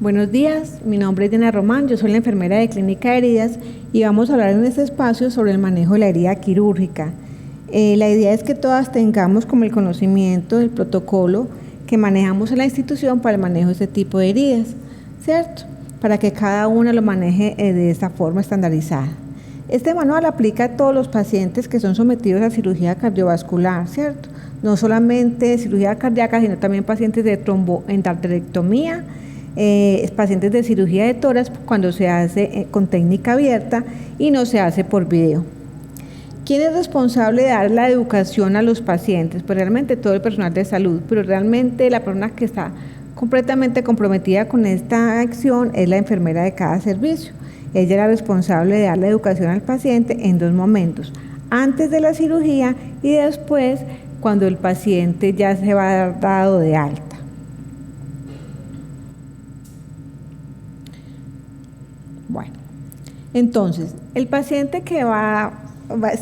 Buenos días, mi nombre es Diana Román, yo soy la enfermera de Clínica de Heridas y vamos a hablar en este espacio sobre el manejo de la herida quirúrgica. La idea es que todas tengamos como el conocimiento del protocolo que manejamos en la institución para el manejo de este tipo de heridas, ¿cierto? Para que cada una lo maneje de esta forma estandarizada. Este manual aplica a todos los pacientes que son sometidos a cirugía cardiovascular, ¿cierto? No solamente cirugía cardíaca, sino también pacientes de tromboendarterectomía, pacientes de cirugía de tórax cuando se hace con técnica abierta y no se hace por video. ¿Quién es responsable de dar la educación a los pacientes? Pues realmente todo el personal de salud, pero realmente la persona que está completamente comprometida con esta acción es la enfermera de cada servicio. Ella es la responsable de dar la educación al paciente en dos momentos: antes de la cirugía y después cuando el paciente ya se va a dar dado de alta. Bueno, entonces, el paciente que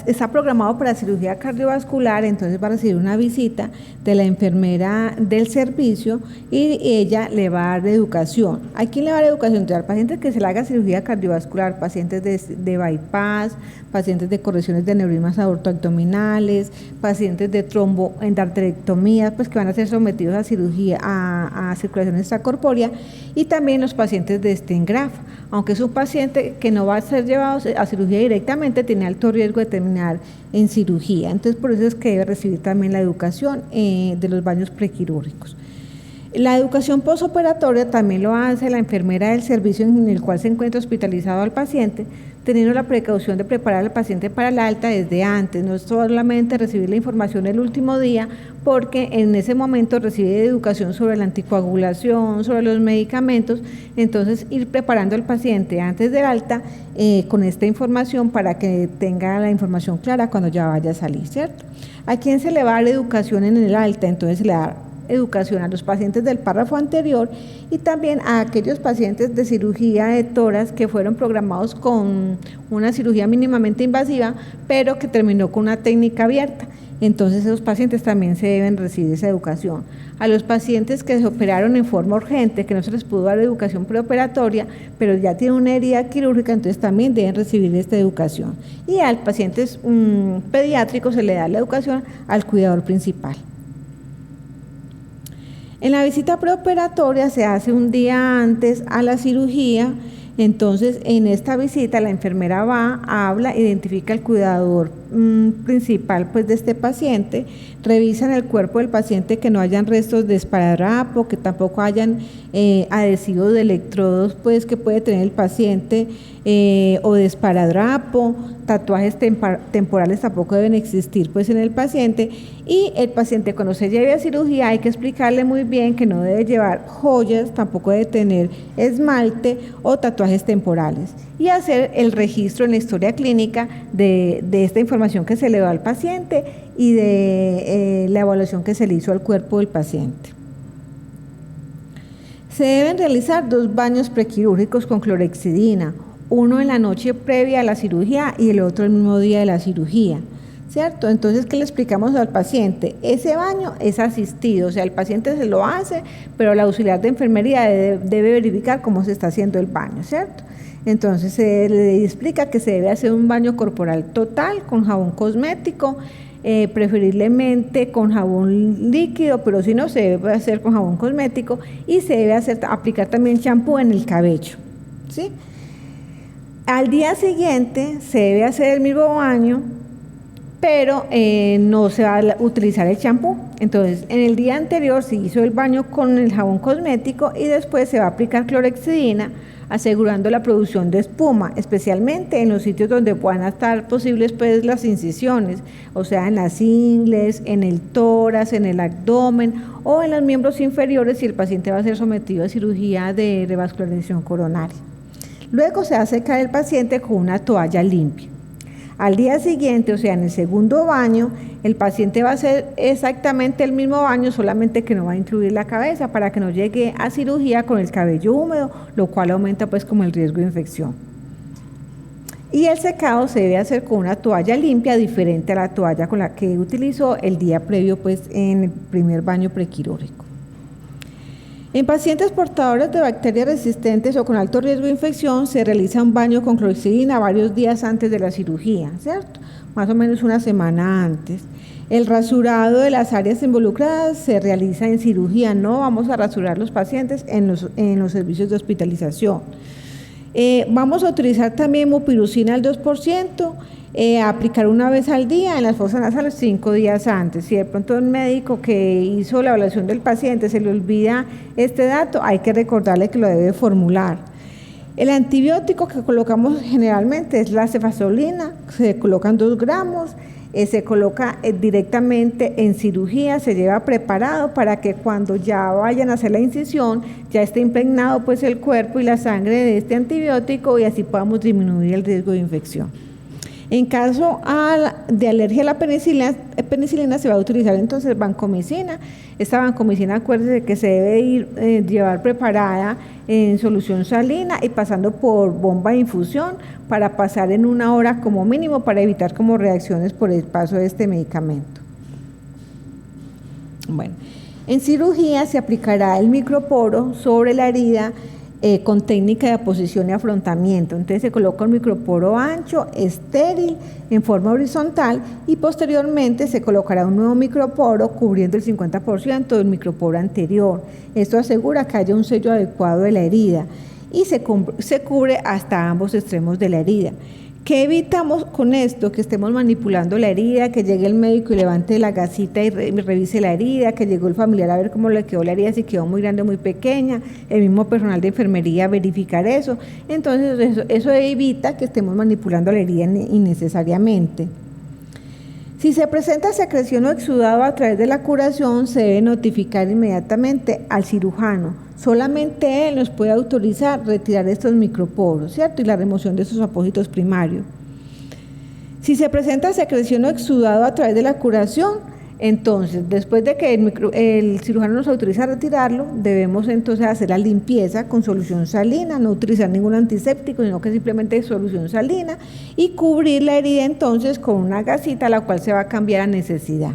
está programado para cirugía cardiovascular, entonces va a recibir una visita de la enfermera del servicio y ella le va a dar educación. ¿A quién le va a dar educación? Entonces, al paciente que se le haga cirugía cardiovascular, pacientes de bypass, pacientes de correcciones de aneurismas aortoabdominales, pacientes de tromboendarterectomía, pues que van a ser sometidos a cirugía, a circulación extracorpórea, y también los pacientes de stent graft. Aunque es un paciente que no va a ser llevado a cirugía directamente, tiene alto riesgo de terminar en cirugía. Entonces, por eso es que debe recibir también la educación de los baños prequirúrgicos. La educación postoperatoria también lo hace la enfermera del servicio en el cual se encuentra hospitalizado al paciente, teniendo la precaución de preparar al paciente para el alta desde antes, no solamente recibir la información el último día, porque en ese momento recibe educación sobre la anticoagulación, sobre los medicamentos. Entonces ir preparando al paciente antes del alta con esta información para que tenga la información clara cuando ya vaya a salir, ¿cierto? ¿A quién se le va a dar educación en el alta? Entonces se le da educación a los pacientes del párrafo anterior y también a aquellos pacientes de cirugía de tórax que fueron programados con una cirugía mínimamente invasiva, pero que terminó con una técnica abierta. Entonces esos pacientes también se deben recibir esa educación. A los pacientes que se operaron en forma urgente, que no se les pudo dar educación preoperatoria, pero ya tienen una herida quirúrgica, entonces también deben recibir esta educación. Y a los pacientes pediátricos se le da la educación al cuidador principal. En la visita preoperatoria se hace un día antes a la cirugía. Entonces, en esta visita la enfermera va, habla, identifica al cuidador principal pues de este paciente, revisan el cuerpo del paciente que no hayan restos de esparadrapo, que tampoco hayan adhesivos de electrodos pues que puede tener el paciente o de esparadrapo, tatuajes temporales tampoco deben existir pues en el paciente. Y el paciente cuando se lleve a cirugía hay que explicarle muy bien que no debe llevar joyas, tampoco debe tener esmalte o tatuajes temporales, y hacer el registro en la historia clínica de esta información que se le da al paciente y de la evaluación que se le hizo al cuerpo del paciente. Se deben realizar 2 baños prequirúrgicos con clorhexidina, uno en la noche previa a la cirugía y el otro el mismo día de la cirugía, ¿cierto? Entonces, ¿qué le explicamos al paciente? Ese baño es asistido, o sea, el paciente se lo hace, pero la auxiliar de enfermería debe verificar cómo se está haciendo el baño, ¿cierto? Entonces, se le explica que se debe hacer un baño corporal total con jabón cosmético, preferiblemente con jabón líquido, pero si no, se debe hacer con jabón cosmético, y se debe aplicar también champú en el cabello, ¿sí? Al día siguiente se debe hacer el mismo baño, pero no se va a utilizar el champú. Entonces, en el día anterior se hizo el baño con el jabón cosmético y después se va a aplicar clorhexidina, asegurando la producción de espuma, especialmente en los sitios donde puedan estar posibles pues las incisiones, o sea, en las ingles, en el tórax, en el abdomen o en los miembros inferiores si el paciente va a ser sometido a cirugía de revascularización coronaria. Luego se hace secar el paciente con una toalla limpia. Al día siguiente, o sea, en el segundo baño, el paciente va a hacer exactamente el mismo baño, solamente que no va a incluir la cabeza para que no llegue a cirugía con el cabello húmedo, lo cual aumenta pues como el riesgo de infección. Y el secado se debe hacer con una toalla limpia, diferente a la toalla con la que utilizó el día previo pues en el primer baño prequirúrgico. En pacientes portadores de bacterias resistentes o con alto riesgo de infección se realiza un baño con clorexidina varios días antes de la cirugía, ¿cierto? Más o menos una semana antes. El rasurado de las áreas involucradas se realiza en cirugía, no vamos a rasurar los pacientes en los servicios de hospitalización. Vamos a utilizar también mupirocina al 2%, aplicar una vez al día en las fosas nasales 5 días antes. Si de pronto el médico que hizo la evaluación del paciente se le olvida este dato, hay que recordarle que lo debe formular. El antibiótico que colocamos generalmente es la cefazolina, se colocan 2 gramos, se coloca directamente en cirugía, se lleva preparado para que cuando ya vayan a hacer la incisión ya esté impregnado pues el cuerpo y la sangre de este antibiótico y así podamos disminuir el riesgo de infección. En caso de alergia a la penicilina se va a utilizar entonces vancomicina. Esta vancomicina, acuérdense que se debe llevar preparada en solución salina y pasando por bomba de infusión para pasar en 1 hora como mínimo para evitar como reacciones por el paso de este medicamento. Bueno, en cirugía se aplicará el microporo sobre la herida con técnica de aposición y afrontamiento. Entonces se coloca un microporo ancho, estéril, en forma horizontal y posteriormente se colocará un nuevo microporo cubriendo el 50% del microporo anterior. Esto asegura que haya un sello adecuado de la herida y se cubre hasta ambos extremos de la herida. ¿Qué evitamos con esto? Que estemos manipulando la herida, que llegue el médico y levante la gasita y revise la herida, que llegó el familiar a ver cómo le quedó la herida, si quedó muy grande o muy pequeña, el mismo personal de enfermería verificar eso. Entonces eso evita que estemos manipulando la herida innecesariamente. Si se presenta secreción o exudado a través de la curación, se debe notificar inmediatamente al cirujano. Solamente él nos puede autorizar retirar estos microporos, ¿cierto? Y la remoción de estos apósitos primarios. Si se presenta secreción o exudado a través de la curación, entonces, después de que el cirujano nos autoriza a retirarlo, debemos entonces hacer la limpieza con solución salina, no utilizar ningún antiséptico, sino que simplemente solución salina y cubrir la herida entonces con una gasita, la cual se va a cambiar a necesidad.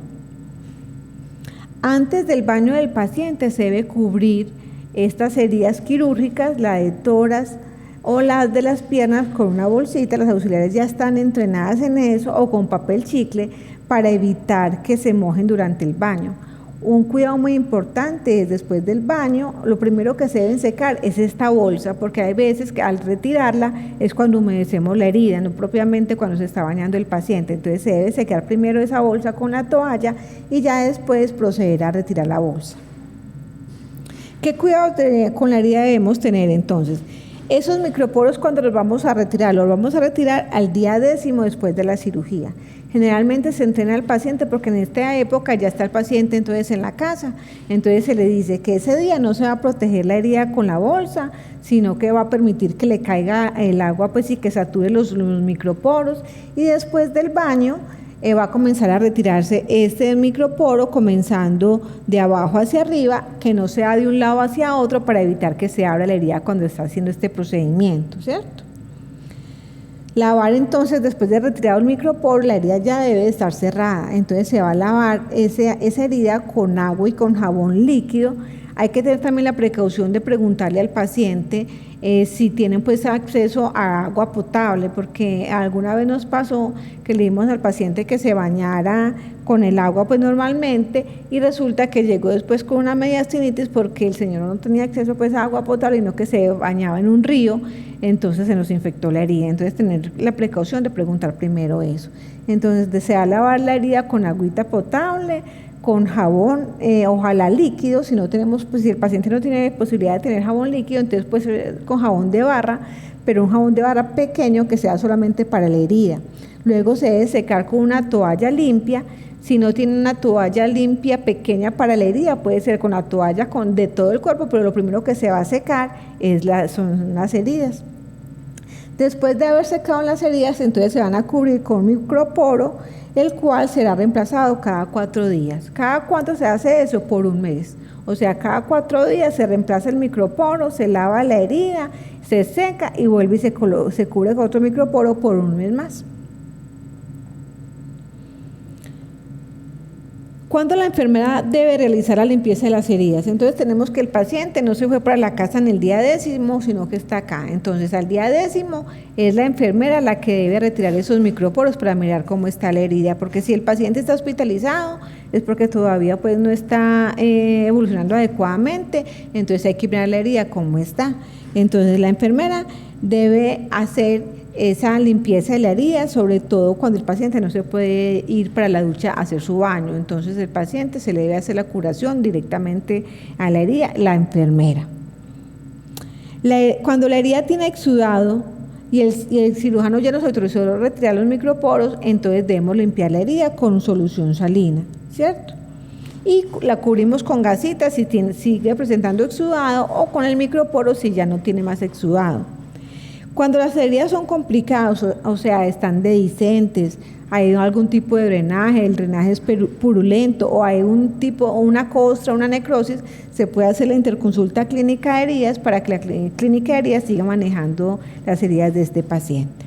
Antes del baño del paciente se debe cubrir estas heridas quirúrgicas, la de tórax o las de las piernas con una bolsita, las auxiliares ya están entrenadas en eso, o con papel chicle para evitar que se mojen durante el baño. Un cuidado muy importante es después del baño, lo primero que se deben secar es esta bolsa, porque hay veces que al retirarla es cuando humedecemos la herida, no propiamente cuando se está bañando el paciente. Entonces se debe secar primero esa bolsa con la toalla y ya después proceder a retirar la bolsa. ¿Qué cuidado con la herida debemos tener entonces? Esos microporos cuando los vamos a retirar al día 10º después de la cirugía. Generalmente se entrena al paciente porque en esta época ya está el paciente entonces en la casa, entonces se le dice que ese día no se va a proteger la herida con la bolsa, sino que va a permitir que le caiga el agua pues y que sature los microporos, y después del baño va a comenzar a retirarse este microporo comenzando de abajo hacia arriba, que no sea de un lado hacia otro para evitar que se abra la herida cuando está haciendo este procedimiento, ¿cierto? Lavar entonces, después de retirado el microporo, la herida ya debe estar cerrada, entonces se va a lavar esa herida con agua y con jabón líquido. Hay que tener también la precaución de preguntarle al paciente si tienen pues acceso a agua potable, porque alguna vez nos pasó que le dimos al paciente que se bañara con el agua pues normalmente y resulta que llegó después con una mediastinitis porque el señor no tenía acceso pues a agua potable, sino que se bañaba en un río, entonces se nos infectó la herida. Entonces tener la precaución de preguntar primero eso. Entonces desea lavar la herida con agüita potable, con jabón, ojalá líquido. Si no tenemos, pues si el paciente no tiene posibilidad de tener jabón líquido, entonces pues con jabón de barra, pero un jabón de barra pequeño que sea solamente para la herida. Luego se debe secar con una toalla limpia. Si no tiene una toalla limpia pequeña para la herida, puede ser con la toalla de todo el cuerpo, pero lo primero que se va a secar son las heridas. Después de haber secado las heridas, entonces se van a cubrir con microporo, el cual será reemplazado cada 4 días. ¿Cada cuánto se hace eso? Por un mes. O sea, cada 4 días se reemplaza el microporo, se lava la herida, se seca y vuelve y se cubre con otro microporo por un mes más. ¿Cuándo la enfermera debe realizar la limpieza de las heridas? Entonces tenemos que el paciente no se fue para la casa en el día 10º, sino que está acá. Entonces al día 10º es la enfermera la que debe retirar esos microporos para mirar cómo está la herida, porque si el paciente está hospitalizado es porque todavía pues no está evolucionando adecuadamente, entonces hay que mirar la herida cómo está. Entonces la enfermera debe hacer esa limpieza de la herida, sobre todo cuando el paciente no se puede ir para la ducha a hacer su baño. Entonces el paciente se le debe hacer la curación directamente a la herida, la enfermera. Cuando la herida tiene exudado y el cirujano ya nos autorizó a retirar los microporos, entonces debemos limpiar la herida con solución salina, ¿cierto? Y la cubrimos con gasitas si sigue presentando exudado, o con el microporo si ya no tiene más exudado. Cuando las heridas son complicadas, o sea, están dehiscentes, hay algún tipo de drenaje, el drenaje es purulento, o hay una costra, una necrosis, se puede hacer la interconsulta clínica de heridas para que la clínica de heridas siga manejando las heridas de este paciente.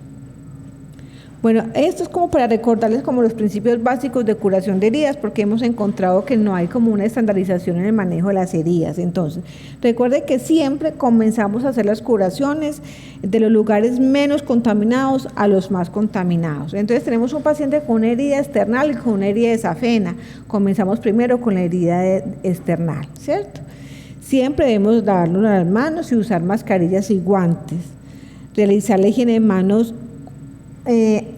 Bueno, esto es como para recordarles como los principios básicos de curación de heridas, porque hemos encontrado que no hay como una estandarización en el manejo de las heridas. Entonces, recuerde que siempre comenzamos a hacer las curaciones de los lugares menos contaminados a los más contaminados. Entonces, tenemos un paciente con una herida external y con una herida de safena. Comenzamos primero con la herida external, ¿cierto? Siempre debemos lavarnos las manos y usar mascarillas y guantes. Realizar la higiene de manos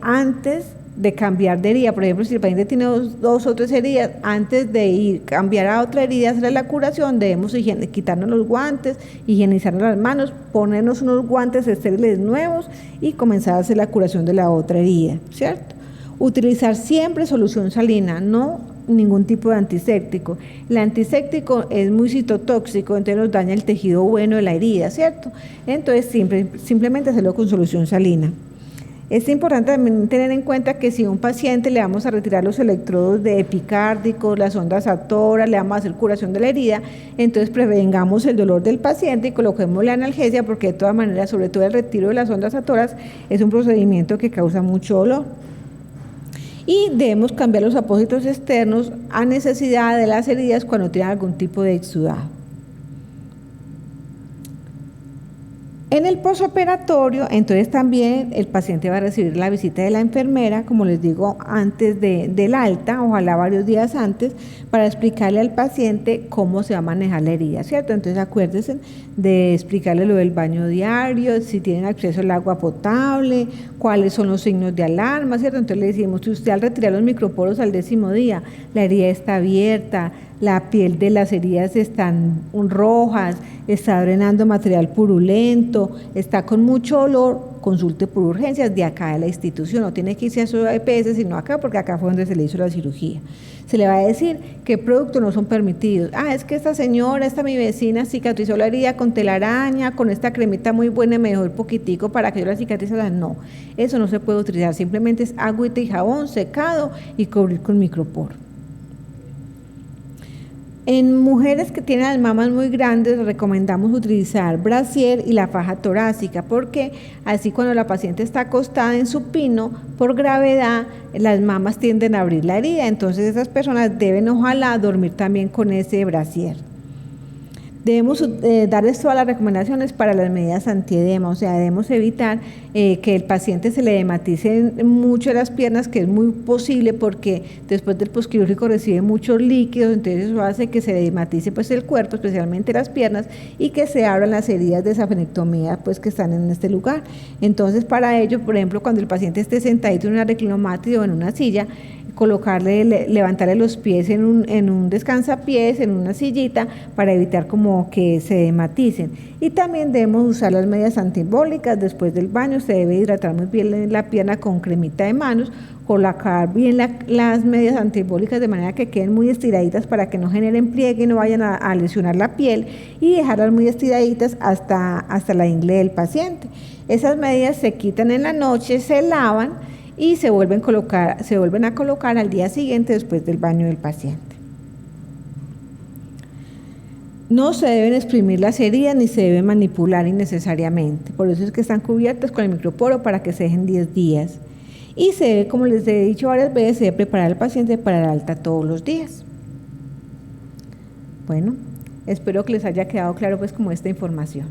antes de cambiar de herida. Por ejemplo, si el paciente tiene dos o tres heridas, antes de cambiar a otra herida, hacer la curación, debemos quitarnos los guantes, higienizarnos las manos, ponernos unos guantes estériles nuevos y comenzar a hacer la curación de la otra herida, ¿cierto? Utilizar siempre solución salina, no ningún tipo de antiséptico. El antiséptico es muy citotóxico, entonces nos daña el tejido bueno de la herida, ¿cierto? Entonces simplemente hacerlo con solución salina. Es importante también tener en cuenta que si a un paciente le vamos a retirar los electrodos de epicárdicos, las ondas Satora, le vamos a hacer curación de la herida, entonces prevengamos el dolor del paciente y coloquemos la analgesia, porque de todas maneras, sobre todo el retiro de las ondas Satoras, es un procedimiento que causa mucho dolor. Y debemos cambiar los apósitos externos a necesidad de las heridas cuando tienen algún tipo de exudado. En el posoperatorio, entonces también el paciente va a recibir la visita de la enfermera, como les digo, antes del alta, ojalá varios días antes, para explicarle al paciente cómo se va a manejar la herida, ¿cierto? Entonces acuérdense de explicarle lo del baño diario, si tienen acceso al agua potable, cuáles son los signos de alarma, ¿cierto? Entonces le decimos, si usted al retirar los microporos al 10º día, la herida está abierta, la piel de las heridas están rojas, está drenando material purulento, está con mucho olor, consulte por urgencias de acá de la institución, no tiene que irse a su EPS, sino acá, porque acá fue donde se le hizo la cirugía. Se le va a decir qué productos no son permitidos. Es que esta señora, mi vecina cicatrizó la herida con telaraña, con esta cremita muy buena y me dejó el poquitico para que yo la cicatrizara. No, eso no se puede utilizar, simplemente es agüita y jabón secado y cubrir con micropor. En mujeres que tienen las mamas muy grandes recomendamos utilizar brasier y la faja torácica, porque así cuando la paciente está acostada en supino, por gravedad, las mamas tienden a abrir la herida, entonces esas personas deben ojalá dormir también con ese brasier. Debemos darles todas las recomendaciones para las medidas antiedema, o sea, debemos evitar que el paciente se le edematice mucho las piernas, que es muy posible porque después del posquirúrgico recibe muchos líquidos, entonces eso hace que se edematice pues el cuerpo, especialmente las piernas, y que se abran las heridas de safenectomía pues que están en este lugar. Entonces para ello, por ejemplo, cuando el paciente esté sentadito en una reclinomatri o en una silla, levantarle los pies en un descansapiés, en una sillita, para evitar como que se hematicen. Y también debemos usar las medias antiembólicas después del baño. Se debe hidratar muy bien la pierna con cremita de manos, colocar bien las medias antiembólicas de manera que queden muy estiraditas para que no generen pliegue y no vayan a lesionar la piel, y dejarlas muy estiraditas hasta la ingle del paciente. Esas medias se quitan en la noche, se lavan y se vuelven a colocar al día siguiente después del baño del paciente. No se deben exprimir las heridas ni se debe manipular innecesariamente, por eso es que están cubiertas con el microporo para que se dejen 10 días. Y se debe, como les he dicho varias veces, se debe preparar al paciente para el alta todos los días. Bueno, espero que les haya quedado claro pues como esta información.